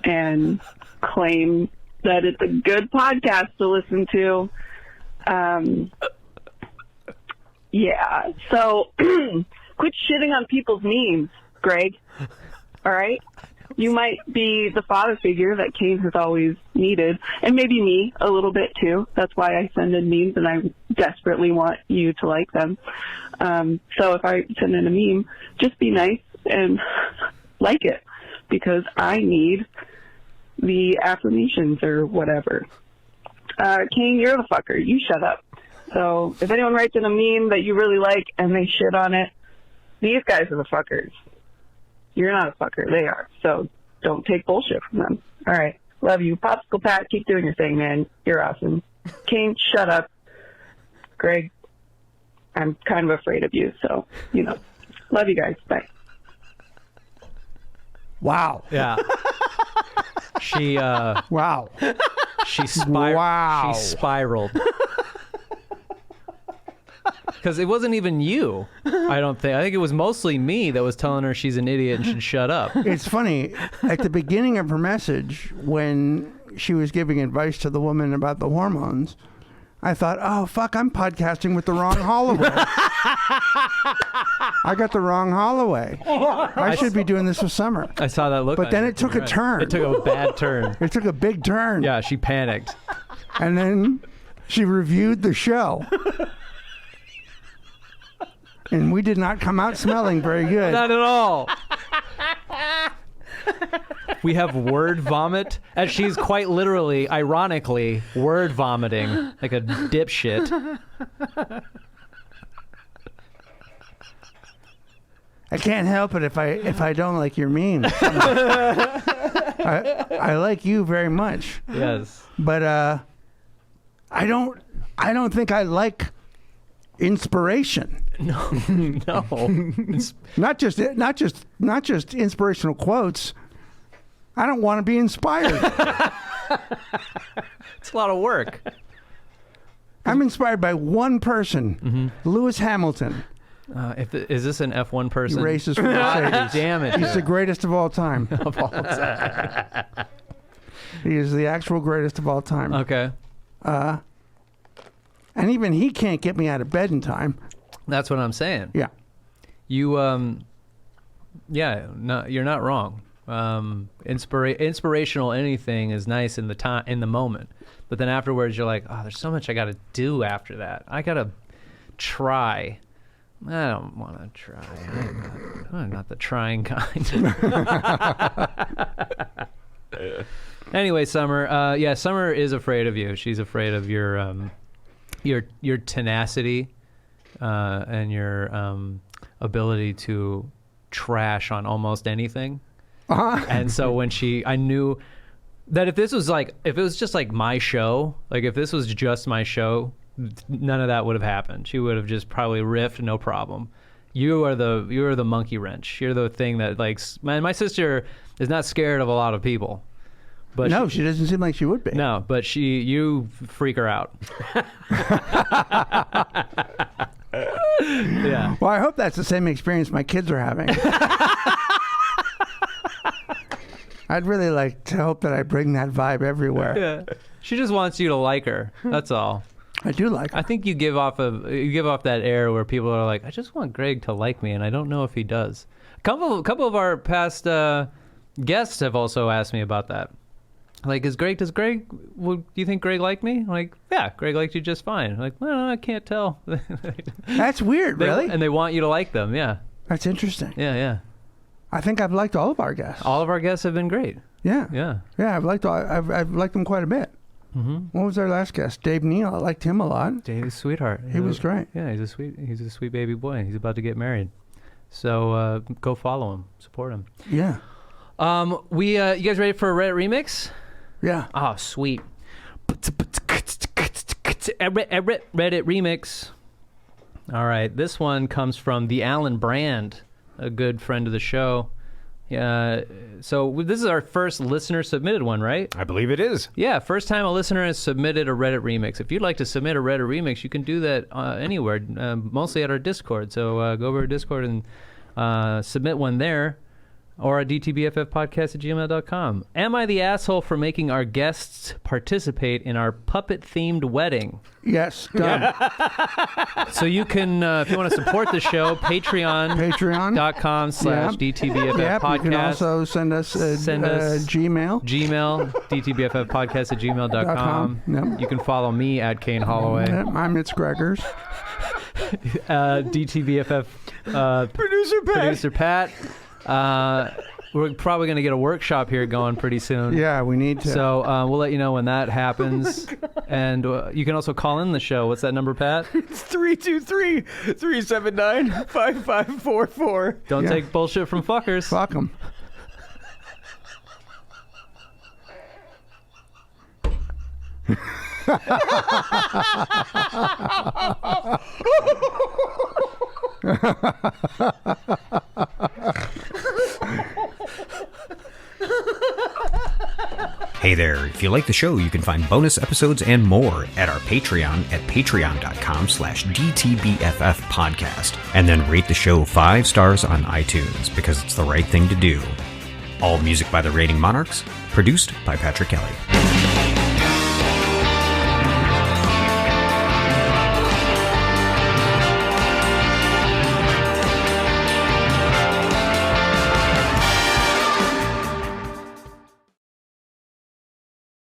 and claim that it's a good podcast to listen to. Yeah, so quit shitting on people's memes, Greg. All right? You might be the father figure that Kane has always needed, and maybe me a little bit too. That's why I send in memes, and I desperately want you to like them. So if I send in a meme, just be nice and like it, because I need the affirmations or whatever. Kane, you're the fucker. You shut up. So if anyone writes in a meme that you really like and they shit on it, these guys are the fuckers. You're not a fucker. They are. So don't take bullshit from them. All right. Love you. Popsicle Pat, keep doing your thing, man. You're awesome. Kane, shut up. Greg, I'm kind of afraid of you. So, love you guys. Bye. Wow. Yeah. She Wow. she spiraled. Wow. She spiraled. Because it wasn't even you, I don't think. I think it was mostly me that was telling her she's an idiot and should shut up. It's funny. At the beginning of her message, when she was giving advice to the woman about the hormones, I thought, oh, fuck, I'm podcasting with the wrong Holloway. I got the wrong Holloway. I should be doing this with Summer. I saw that look. But then it took a turn. It took a bad turn. It took a big turn. Yeah, she panicked. And then she reviewed the show. And we did not come out smelling very good. Not at all. We have word vomit, and she's quite literally, ironically, word vomiting like a dipshit. I can't help it if I don't like your memes. I like you very much. Yes. But I don't think I like inspiration. No. Not just inspirational quotes. I don't want to be inspired. It's a lot of work. I'm inspired by one person, Lewis Hamilton. Is this an F1 person? He races for Mercedes. Damn it. He's the greatest of all time. Of all time. He is the actual greatest of all time. Okay. And even he can't get me out of bed in time. That's what I'm saying. Yeah. You, you're not wrong. Inspirational anything is nice in the moment, but then afterwards you're like, oh, there's so much I got to do after that. I got to try. I don't want to try. I'm not the trying kind. Anyway, Summer. Summer is afraid of you. She's afraid of your tenacity and your ability to trash on almost anything. And so when I knew that if it was just like my show, like if this was just my show, none of that would have happened. She would have just probably riffed, no problem. You are the monkey wrench. You're the thing that my sister is not scared of a lot of people. But no, she doesn't seem like she would be. No, but you freak her out. Yeah. Well, I hope that's the same experience my kids are having. I'd really like to hope that I bring that vibe everywhere. Yeah. She just wants you to like her. That's all. I do like her. I think you give off that air where people are like, I just want Greg to like me, and I don't know if he does. A couple of our past guests have also asked me about that. Like, do you think Greg liked me? I'm like, yeah, Greg liked you just fine. I'm like, well, I can't tell. That's weird, really? And they want you to like them, yeah. That's interesting. Yeah. I think I've liked all of our guests. All of our guests have been great. Yeah. Yeah. Yeah, I've liked them quite a bit. Mm-hmm. What was our last guest? Dave Neal. I liked him a lot. Dave's a sweetheart. He was great. Yeah, he's a sweet baby boy. He's about to get married. So go follow him, support him. Yeah. You guys ready for a Reddit remix? Yeah. Oh, sweet. Reddit remix. All right, this one comes from the Alan Brand, a good friend of the show. So this is our first listener submitted one, right? I believe it is. Yeah, first time a listener has submitted a Reddit remix. If you'd like to submit a Reddit remix, you can do that anywhere, mostly at our Discord. So go over to Discord and submit one there, or at dtbffpodcast@gmail.com. Am I the asshole for making our guests participate in our puppet-themed wedding? Yes, done. So you can, if you want to support the show, patreon.com/dtbffpodcast. Yep, you can also send us Gmail. dtbffpodcast@gmail.com. Yep. You can follow me at Kane Holloway. Yep, I'm It's Gregors. DTBFF Producer Pat. We're probably going to get a workshop here going pretty soon. Yeah, we need to. So we'll let you know when that happens. And you can also call in the show. What's that number, Pat? It's 323-379-5544. Don't take bullshit from fuckers. Fuck them. Hey there, if you like the show, you can find bonus episodes and more at our Patreon at patreon.com/DTBFF podcast. And then rate the show 5 stars on iTunes because it's the right thing to do. All music by the Rating Monarchs, produced by Patrick Kelly.